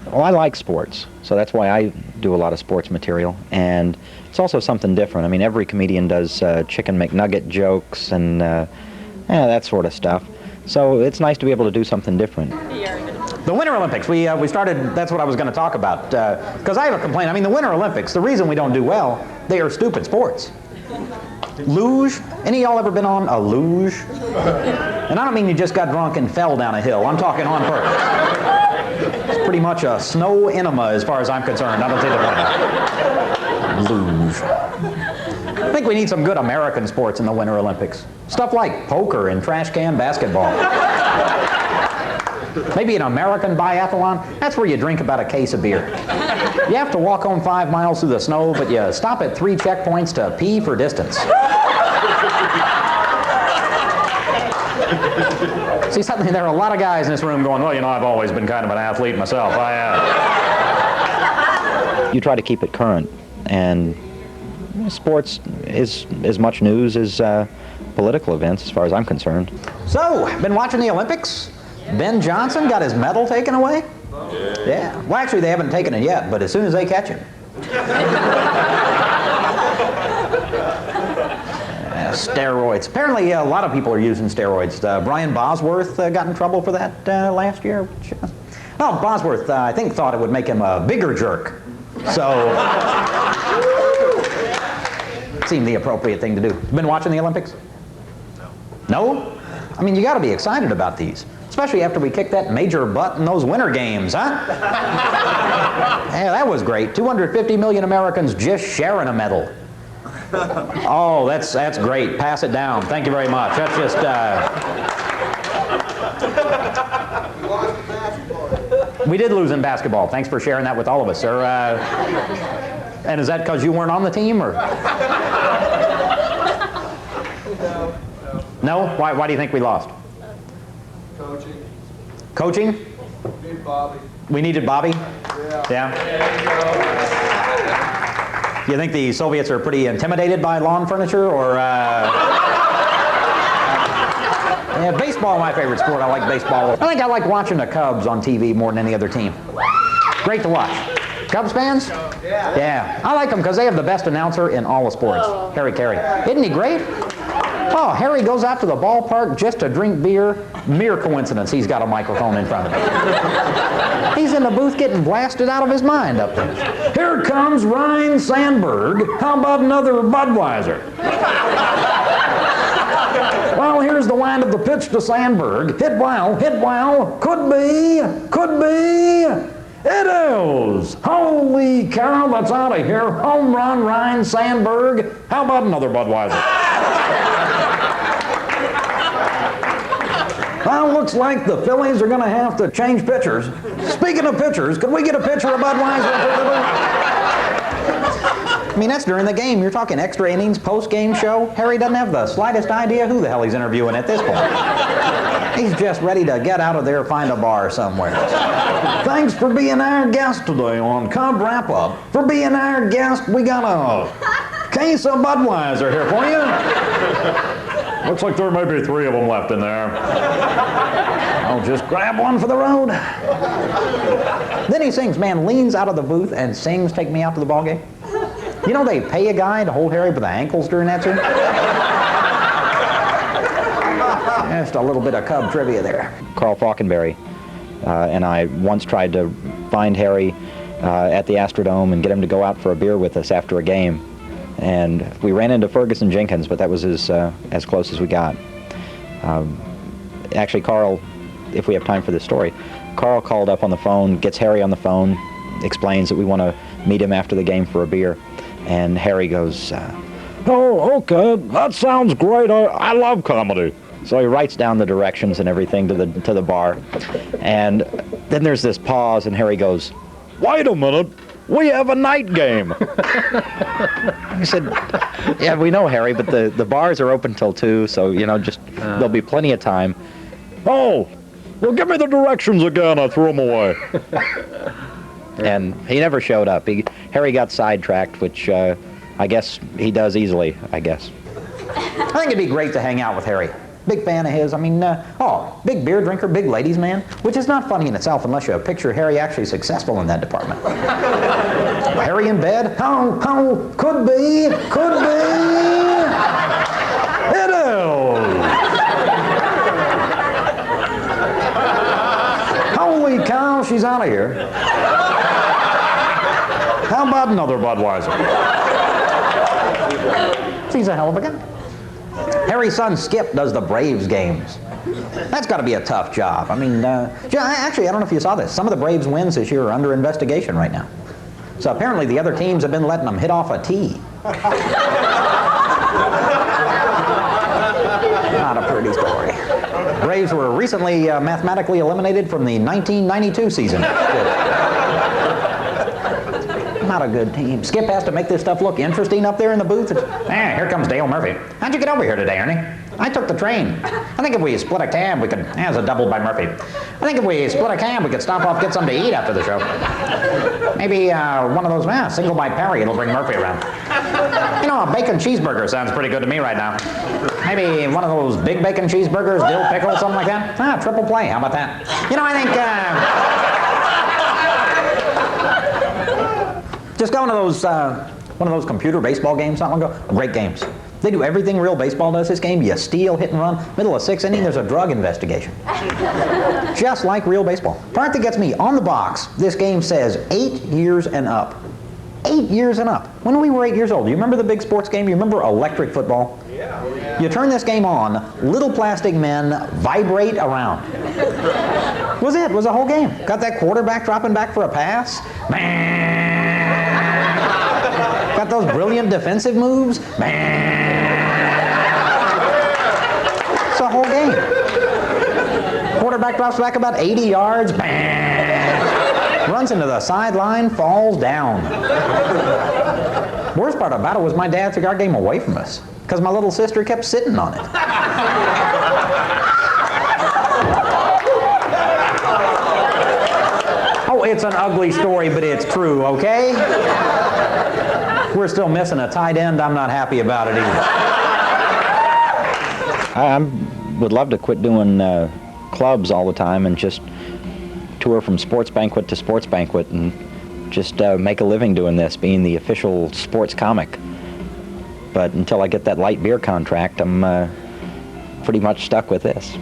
Well, I like sports, so that's why I do a lot of sports material, and it's also something different. I mean, every comedian does chicken McNugget jokes and that sort of stuff. So it's nice to be able to do something different. The Winter Olympics, we started, that's what I was going to talk about, because I have a complaint. I mean, the Winter Olympics, the reason we don't do well, they are stupid sports. Luge, any of y'all ever been on a luge? And I don't mean you just got drunk and fell down a hill, I'm talking on purpose. It's pretty much a snow enema as far as I'm concerned, I don't see the point. Luge. I think we need some good American sports in the Winter Olympics. Stuff like poker and trash can basketball. Maybe an American biathlon. That's where you drink about a case of beer. You have to walk home 5 miles through the snow, but you stop at 3 checkpoints to pee for distance. See, suddenly there are a lot of guys in this room going, well, you know, I've always been kind of an athlete myself. You try to keep it current, and sports is as much news as political events, as far as I'm concerned. So, been watching the Olympics? Ben Johnson got his medal taken away? Yeah. Well, actually, they haven't taken it yet, but as soon as they catch him. Steroids. Apparently, a lot of people are using steroids. Brian Bosworth got in trouble for that last year. Well, Bosworth, I think, thought it would make him a bigger jerk. So, it seemed the appropriate thing to do. Been watching the Olympics? No? I mean, you got to be excited about these. Especially after we kicked that major butt in those winter games, huh? Yeah, that was great. 250 million Americans just sharing a medal. Oh, that's great. Pass it down. Thank you very much. That's just... We did lose in basketball. Thanks for sharing that with all of us, sir. And is that because you weren't on the team, or? No? Why do you think we lost? Coaching. Coaching? We need Bobby. We needed Bobby? Yeah. You think the Soviets are pretty intimidated by lawn furniture, or? Yeah, baseball, my favorite sport. I like baseball. I think I like watching the Cubs on TV more than any other team. Great to watch. Cubs fans? Yeah. I like them because they have the best announcer in all of sports, Harry Carey. Isn't he great? Oh, Harry goes out to the ballpark just to drink beer. Mere coincidence he's got a microphone in front of him. He's in the booth getting blasted out of his mind up there. Here comes Ryan Sandberg. How about another Budweiser? Well, here's the wind of the pitch to Sandberg. Hit well, could be. It is. Holy cow, that's out of here. Home run, Ryan Sandberg. How about another Budweiser? Well, looks like the Phillies are going to have to change pitchers. Speaking of pitchers, could we get a pitcher of Budweiser? I mean, that's during the game. You're talking extra innings, post-game show. Harry doesn't have the slightest idea who the hell he's interviewing at this point. He's just ready to get out of there, find a bar somewhere. Thanks for being our guest today on Cub Wrap-Up. For being our guest, we got a case of Budweiser here for you. Looks like there may be 3 of them left in there. I'll just grab one for the road. Then he sings, man, leans out of the booth and sings Take Me Out to the Ballgame. You know they pay a guy to hold Harry by the ankles during that scene? Just a little bit of Cub trivia there. Carl Falkenberry and I once tried to find Harry at the Astrodome and get him to go out for a beer with us after a game. And we ran into Ferguson Jenkins, but that was as close as we got. Actually, Carl, if we have time for this story, Carl called up on the phone, gets Harry on the phone, explains that we want to meet him after the game for a beer. And Harry goes, oh, okay, that sounds great. I love comedy. So he writes down the directions and everything to the bar. And then there's this pause, and Harry goes, wait a minute. We have a night game. I said, yeah, we know, Harry, but the bars are open till 2, so, you know, just there'll be plenty of time. Oh, well, give me the directions again. I threw them away. And he never showed up. Harry got sidetracked, which I guess he does easily, I guess. I think it'd be great to hang out with Harry. Big fan of his. I mean, big beer drinker, big ladies man, which is not funny in itself unless you picture Harry actually successful in that department. Harry in bed? Oh, could be. It is. Holy cow, she's out of here. How about another Budweiser? He's a hell of a guy. Harry's son Skip does the Braves games. That's got to be a tough job. I mean, actually, I don't know if you saw this. Some of the Braves wins this year are under investigation right now. So apparently the other teams have been letting them hit off a tee. Not a pretty story. Braves were recently mathematically eliminated from the 1992 season. Not a good team. Skip has to make this stuff look interesting up there in the booth. Here comes Dale Murphy. How'd you get over here today, Ernie? I took the train. I think if we split a cab, we could... It's a double by Murphy. I think if we split a cab, we could stop off, get something to eat after the show. Maybe one of those, single by Perry, it'll bring Murphy around. You know, a bacon cheeseburger sounds pretty good to me right now. Maybe one of those big bacon cheeseburgers, dill pickle, something like that. Triple play, how about that? You know, I think... Just going to those, one of those computer baseball games not long ago. Great games. They do everything real baseball does this game. You steal, hit and run. Middle of sixth inning, there's a drug investigation. Just like real baseball. Part that gets me on the box, this game says 8 years and up. 8 years and up. When we were 8 years old, you remember the big sports game? You remember electric football? Yeah. You turn this game on, little plastic men vibrate around. Was it? Was the whole game. Got that quarterback dropping back for a pass. Got those brilliant defensive moves. It's a whole game. Quarterback drops back about 80 yards. Runs into the sideline, falls down. Worst part about it was my dad took our game away from us because my little sister kept sitting on it. Oh, it's an ugly story, but it's true, okay? We're still missing a tight end. I'm not happy about it either. I would love to quit doing clubs all the time and just tour from sports banquet to sports banquet and just make a living doing this, being the official sports comic. But until I get that light beer contract, I'm pretty much stuck with this.